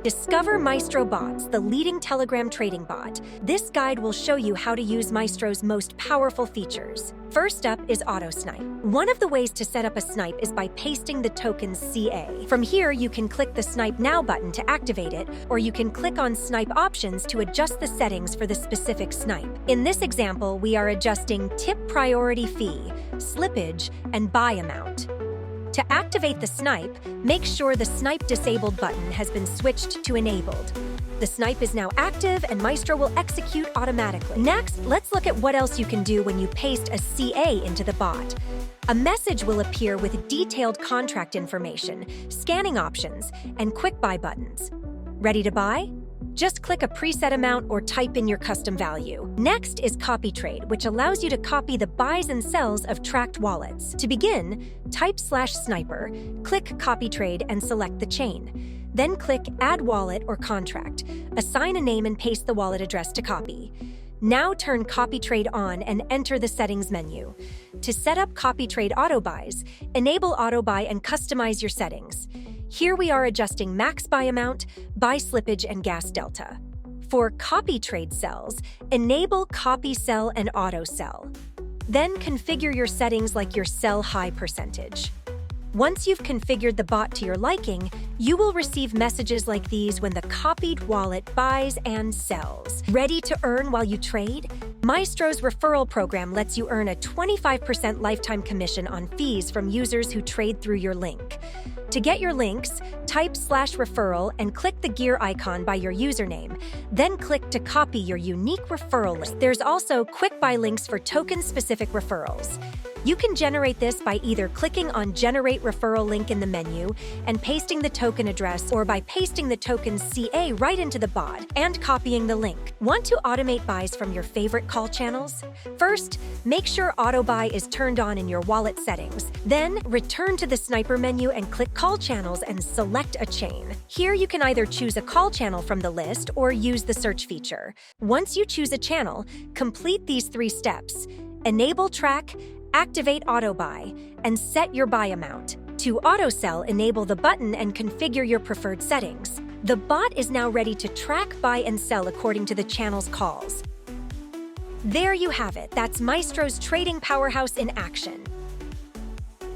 Discover Maestro Bots, the leading Telegram trading bot. This guide will show you how to use Maestro's most powerful features. First up is Auto Snipe. One of the ways to set up a snipe is by pasting the token CA. From here, you can click the Snipe Now button to activate it, or you can click on Snipe Options to adjust the settings for the specific snipe. In this example, we are adjusting tip priority fee, slippage, and buy amount. To activate the snipe, make sure the Snipe Disabled button has been switched to Enabled. The snipe is now active and Maestro will execute automatically. Next, let's look at what else you can do when you paste a CA into the bot. A message will appear with detailed contract information, scanning options, and quick buy buttons. Ready to buy? Just click a preset amount or type in your custom value. Next is Copytrade, which allows you to copy the buys and sells of tracked wallets. To begin, type /sniper, click Copytrade and select the chain. Then click Add Wallet or Contract. Assign a name and paste the wallet address to copy. Now turn Copytrade on and enter the settings menu. To set up Copytrade auto buys, enable auto buy and customize your settings. Here we are adjusting max buy amount, buy slippage, and gas delta. For Copytrade cells, enable copy sell and auto sell. Then configure your settings like your sell high percentage. Once you've configured the bot to your liking, you will receive messages like these when the copied wallet buys and sells. Ready to earn while you trade? Maestro's referral program lets you earn a 25% lifetime commission on fees from users who trade through your link. To get your links, type /referral and click the gear icon by your username. Then click to copy your unique referral link. There's also quick buy links for token-specific referrals. You can generate this by either clicking on Generate Referral Link in the menu and pasting the token address, or by pasting the token CA right into the bot and copying the link. Want to automate buys from your favorite call channels? First, make sure Auto Buy is turned on in your wallet settings. Then, return to the Sniper menu and click Call Channels and select a chain. Here you can either choose a call channel from the list or use the search feature. Once you choose a channel, complete these 3 steps. Enable track, activate auto buy, and set your buy amount. To auto sell, enable the button and configure your preferred settings. The bot is now ready to track, buy, and sell according to the channel's calls. There you have it. That's Maestro's trading powerhouse in action.